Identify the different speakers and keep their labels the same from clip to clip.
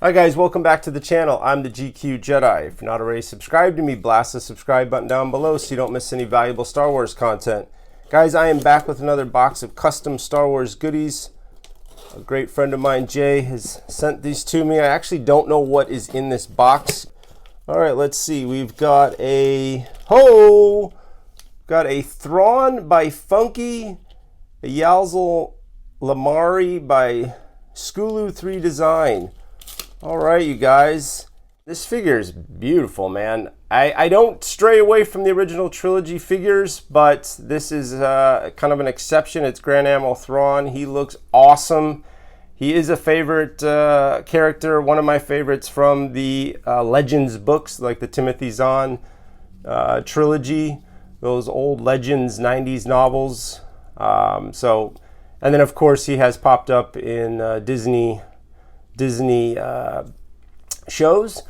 Speaker 1: Hi guys, welcome back to the channel. I'm the GQ Jedi. If you're not already subscribed to me, blast the subscribe button down below so you don't miss any valuable Star Wars content. Guys, I am back with another box of custom Star Wars goodies. A great friend of mine, Jay, has sent these to me. I actually don't know what is in this box. All right, let's see. We've got a Thrawn by Funky, a Yalzal Lamari by Skulu 3 Design. All right, you guys, this figure is beautiful, man. I don't stray away from the original trilogy figures, but this is kind of an exception. It's Grand Admiral Thrawn. He looks awesome. He is a favorite character, one of my favorites from the Legends books, like the Timothy Zahn trilogy, those old Legends 90s novels. And then of course he has popped up in Disney shows,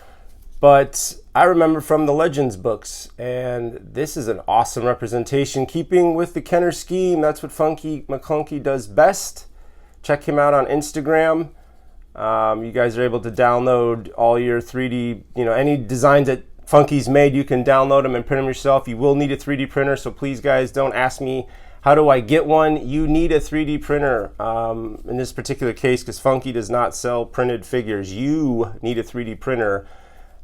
Speaker 1: but I remember from the Legends books, and this is an awesome representation, keeping with the Kenner scheme. That's what Funky McClunky does best. Check him out on Instagram. You guys are able to download all your 3D, any designs that Funky's made, you can download them and print them yourself. You will need a 3D printer, so please guys don't ask me how do I get one. You need a 3D printer in this particular case, because Funky does not sell printed figures. You need a 3D printer.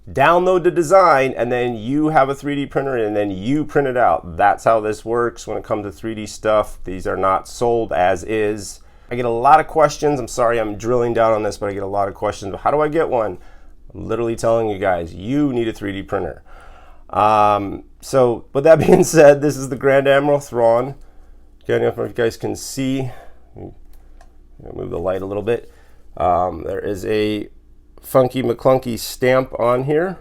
Speaker 1: Download the design, and then you have a 3D printer, and then you print it out. That's how this works when it comes to 3D stuff. These are not sold as is. I get a lot of questions. I'm sorry I'm drilling down on this, but I get a lot of questions. How do I get one? I'm literally telling you guys, you need a 3D printer. So with that being said, this is the Grand Admiral Thrawn. Okay, I don't know if you guys can see. Move the light a little bit. There is a Funky McClunky stamp on here.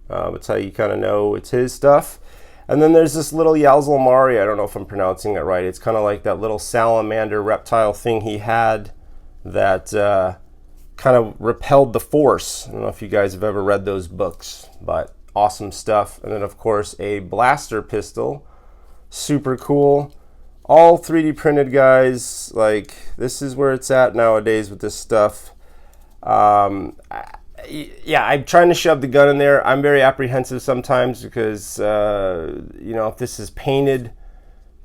Speaker 1: That's how you kind of know it's his stuff. And then there's this little Yalzal Lamari. I don't know if I'm pronouncing it right. It's kind of like that little salamander reptile thing he had that kind of repelled the Force. I don't know if you guys have ever read those books, but awesome stuff. And then of course a blaster pistol. Super cool. All 3D printed, guys. Like, this is where it's at nowadays with this stuff. Yeah, I'm trying to shove the gun in there. I'm very apprehensive sometimes because if this is painted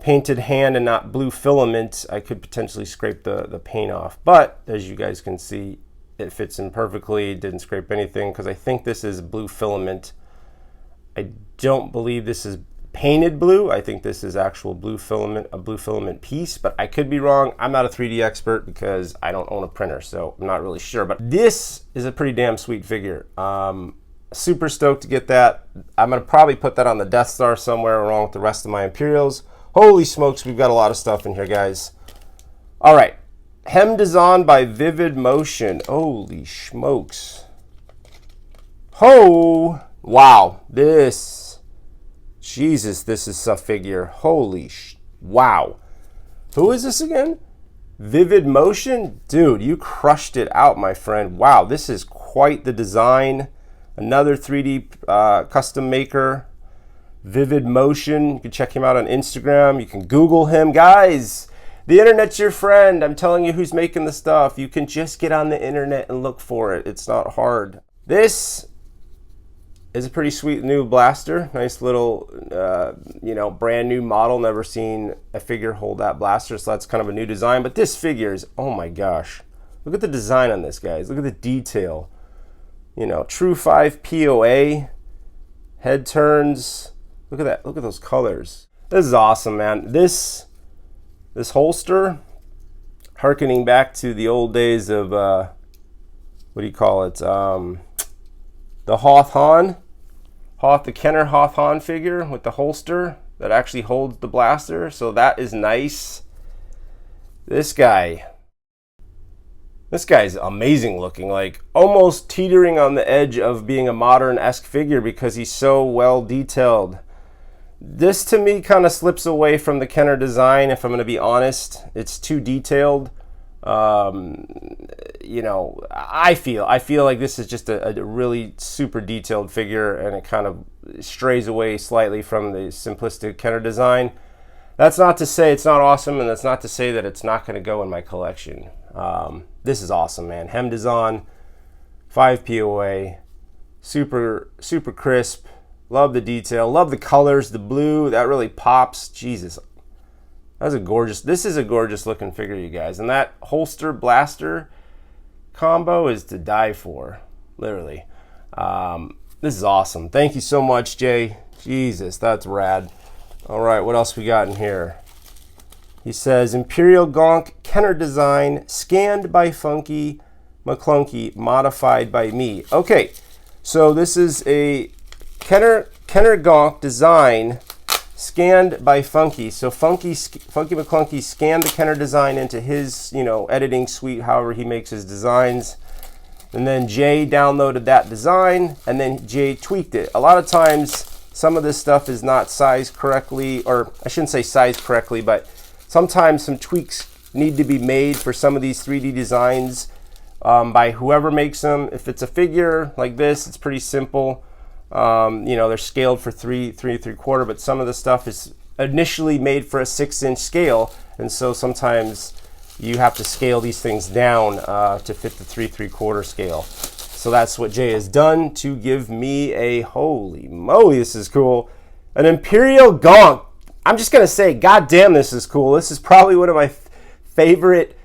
Speaker 1: hand and not blue filament, I could potentially scrape the paint off. But as you guys can see, it fits in perfectly. Didn't scrape anything because I think this is blue filament. I don't believe this is painted blue. I think this is actual blue filament, a blue filament piece, but I could be wrong. I'm not a 3D expert because I don't own a printer, so I'm not really sure. But this is a pretty damn sweet figure. Super stoked to get that. I'm gonna probably put that on the Death Star somewhere along with the rest of my Imperials. Holy smokes, we've got a lot of stuff in here, guys. All right, Hem Design by Vivid Motion. Holy smokes. Oh, wow, Jesus, this is a figure. Holy wow. Who is this again? Vivid Motion? Dude, you crushed it out, my friend. Wow, this is quite the design. Another 3D custom maker. Vivid Motion. You can check him out on Instagram. You can Google him. Guys, the internet's your friend. I'm telling you who's making the stuff. You can just get on the internet and look for it. It's not hard. This is a pretty sweet new blaster. Nice little, brand new model. Never seen a figure hold that blaster, so that's kind of a new design. But this figure is, oh my gosh. Look at the design on this, guys. Look at the detail. True 5 POA. Head turns. Look at that. Look at those colors. This is awesome, man. This holster, harkening back to the old days of, what do you call it? The the Kenner Hoth figure with the holster that actually holds the blaster. So that is nice. This guy's amazing looking, like almost teetering on the edge of being a modern-esque figure because he's so well detailed. This to me kind of slips away from the Kenner design, if I'm going to be honest. It's too detailed. I feel like this is just a really super detailed figure, and it kind of strays away slightly from the simplistic Kenner design. That's not to say it's not awesome, and that's not to say that it's not going to go in my collection. This is awesome, man. Hem Design, 5 POA, super crisp. Love the detail, love the colors, the blue, that really pops. Jesus, that's a gorgeous, this is a gorgeous looking figure, you guys. And that holster blaster combo is to die for, literally. This is awesome. Thank you so much, Jay. Jesus, that's rad. All right, what else we got in here? He says, Imperial Gonk Kenner design, scanned by Funky McClunky, modified by me. Okay, so this is a Kenner Gonk design scanned by Funky. So Funky McClunky scanned the Kenner design into his, editing suite, however he makes his designs. And then Jay downloaded that design, and then Jay tweaked it. A lot of times, some of this stuff is not sized correctly, or I shouldn't say sized correctly, but sometimes some tweaks need to be made for some of these 3D designs by whoever makes them. If it's a figure like this, it's pretty simple. They're scaled for 3.75, but some of the stuff is initially made for a 6-inch scale, and so sometimes you have to scale these things down to fit the 3.75 scale. So that's what Jay has done to give me a, holy moly, this is cool, an Imperial Gonk. I'm just gonna say, goddamn, this is cool. This is probably one of my favorite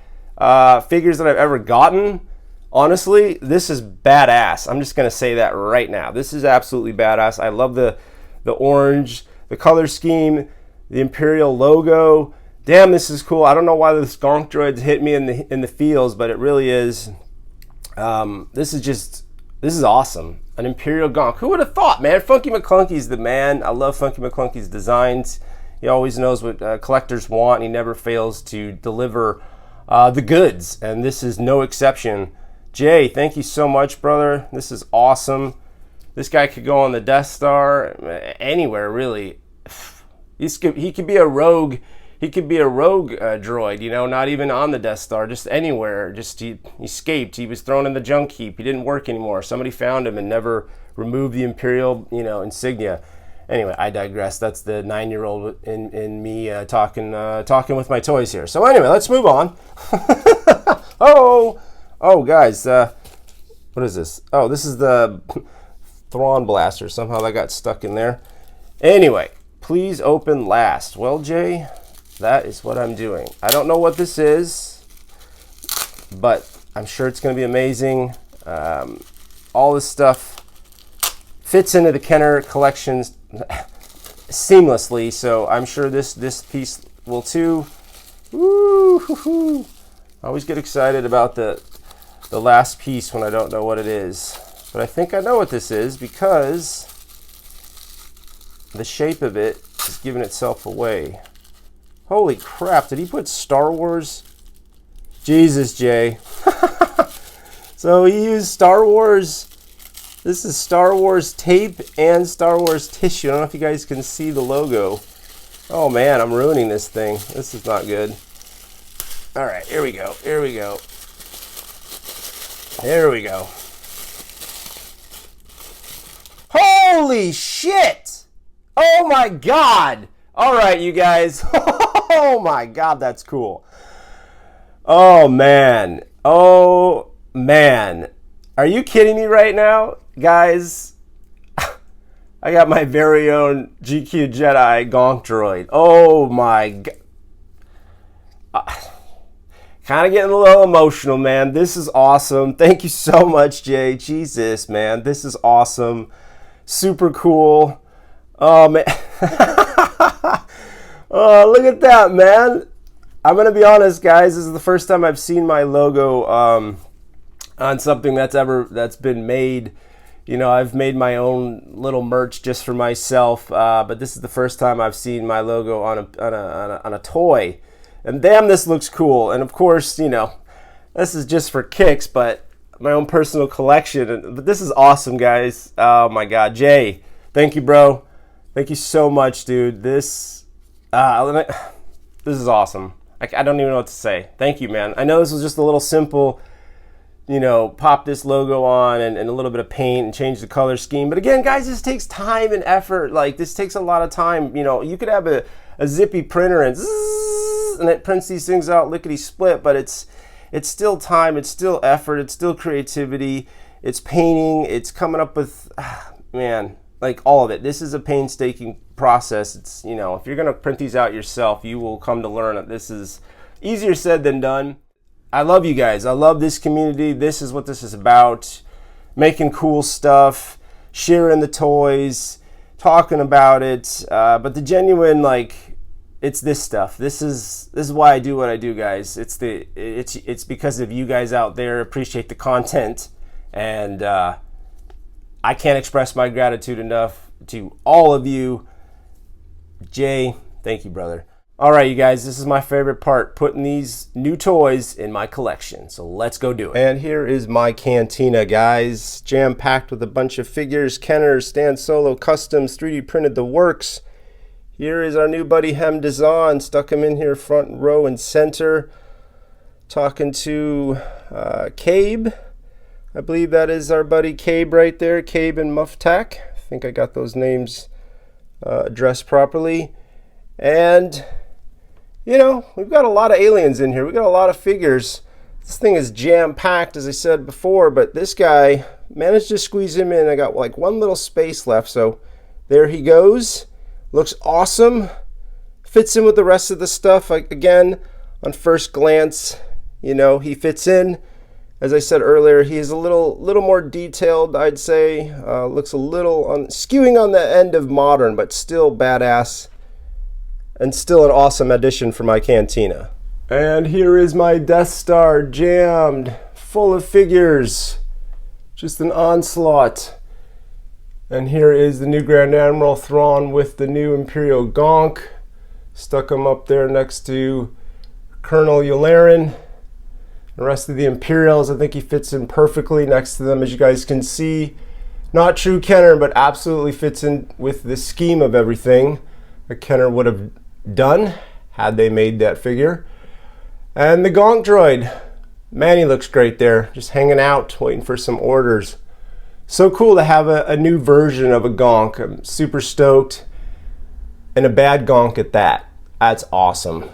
Speaker 1: figures that I've ever gotten. Honestly, this is badass. I'm just gonna say that right now. This is absolutely badass. I love the orange, the color scheme, the Imperial logo. Damn, this is cool. I don't know why this Gonk droid's hit me in the feels, but it really is. This is awesome. An Imperial Gonk. Who would have thought, man? Funky McClunky's the man. I love Funky McClunky's designs. He always knows what collectors want. He never fails to deliver the goods, and this is no exception. Jay, thank you so much, brother. This is awesome. This guy could go on the Death Star, anywhere, really. He could be a rogue. He could be a rogue droid, not even on the Death Star, just anywhere. Just he escaped. He was thrown in the junk heap. He didn't work anymore. Somebody found him and never removed the Imperial, insignia. Anyway, I digress. That's the 9-year-old in me talking with my toys here. So anyway, let's move on. Oh, guys, what is this? Oh, this is the Thrawn blaster. Somehow that got stuck in there. Anyway, please open last. Well, Jay, that is what I'm doing. I don't know what this is, but I'm sure it's going to be amazing. All this stuff fits into the Kenner collections seamlessly, so I'm sure this piece will too. Woo-hoo-hoo. I always get excited about the last piece when I don't know what it is, but I think I know what this is because the shape of it is giving itself away. Holy crap, did he put Star Wars? Jesus, Jay. So he used Star Wars. This is Star Wars tape and Star Wars tissue. I don't know if you guys can see the logo. Oh man, I'm ruining this thing. This is not good. All right, here we go. Here we go. There we go. Holy shit! Oh my god! All right, you guys. Oh my god, that's cool. Oh man. Oh man. Are you kidding me right now? Guys, I got my very own GQ Jedi Gonk droid. Oh my god. Kind of getting a little emotional, man. This is awesome. Thank you so much, Jay. Jesus, man. This is awesome. Super cool. Oh, man. Oh, look at that, man. I'm going to be honest, guys. This is the first time I've seen my logo on something that's been made. I've made my own little merch just for myself, but this is the first time I've seen my logo on a toy. And damn, this looks cool. And of course, this is just for kicks, but my own personal collection. But this is awesome, guys. Oh my God, Jay, thank you, bro. Thank you so much, dude. This is awesome. I don't even know what to say. Thank you, man. I know this was just a little simple, pop this logo on and a little bit of paint and change the color scheme. But again, guys, this takes time and effort. Like, this takes a lot of time. You could have a zippy printer and it prints these things out lickety split, but it's still time, it's still effort, it's still creativity, it's painting, it's coming up with, man, like all of it. This is a painstaking process. It's, you know, if you're gonna print these out yourself, you will come to learn that this is easier said than done. I love you guys. I love this community. This is what this is about. Making cool stuff, sharing the toys, talking about it. But the genuine, like, it's this stuff. This is why I do what I do, guys. It's because of you guys out there appreciate the content, and I can't express my gratitude enough to all of you. Jay, thank you, brother. All right, you guys, this is my favorite part, putting these new toys in my collection. So let's go do it. And here is my cantina, guys. Jam-packed with a bunch of figures, Kenners, Stan Solo, customs, 3D printed the works. Here is our new buddy Hem Dazan. Stuck him in here front row and center. Talking to Cabe. I believe that is our buddy Cabe right there. Cabe and Muftak. I think I got those names addressed properly. And you know, we've got a lot of aliens in here. We've got a lot of figures. This thing is jam-packed, as I said before, but this guy managed to squeeze him in. I got like one little space left, so there he goes. Looks awesome. Fits in with the rest of the stuff. Like, again, on first glance, you know, he fits in. As I said earlier, he is a little more detailed, I'd say. Looks a little skewing on the end of modern, but still badass. And still an awesome addition for my cantina. And here is my Death Star, jammed, full of figures. Just an onslaught. And here is the new Grand Admiral Thrawn with the new Imperial Gonk. Stuck him up there next to Colonel Yularen. The rest of the Imperials, I think he fits in perfectly next to them, as you guys can see. Not true Kenner, but absolutely fits in with the scheme of everything a Kenner would have done had they made that figure. And the Gonk droid, man, he looks great there, just hanging out waiting for some orders. So cool to have a new version of a Gonk. I'm super stoked, and a bad Gonk at that. That's awesome.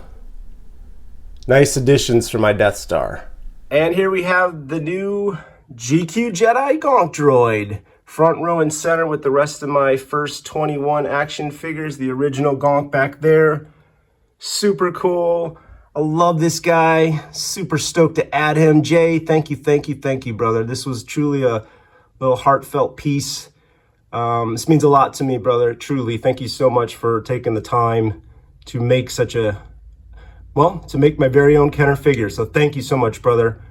Speaker 1: Nice additions for my Death Star. And here we have the new GQ Jedi Gonk droid, front row and center with the rest of my first 21 action figures, the original Gonk back there. Super cool. I love this guy. Super stoked to add him. Jay, thank you, brother. This was truly a little heartfelt piece. This means a lot to me, brother. Truly, thank you so much for taking the time to make such a, well, to make my very own Kenner figure. So thank you so much, brother.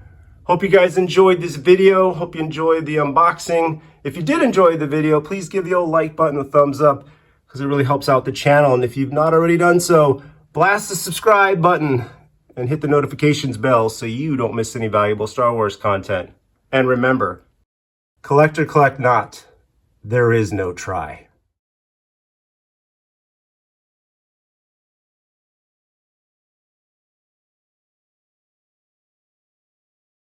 Speaker 1: Hope you guys enjoyed this video. Hope you enjoyed the unboxing. If you did enjoy the video, please give the old like button a thumbs up, because it really helps out the channel. And if you've not already done so, blast the subscribe button and hit the notifications bell so you don't miss any valuable Star Wars content. And remember, collect or collect not, there is no try.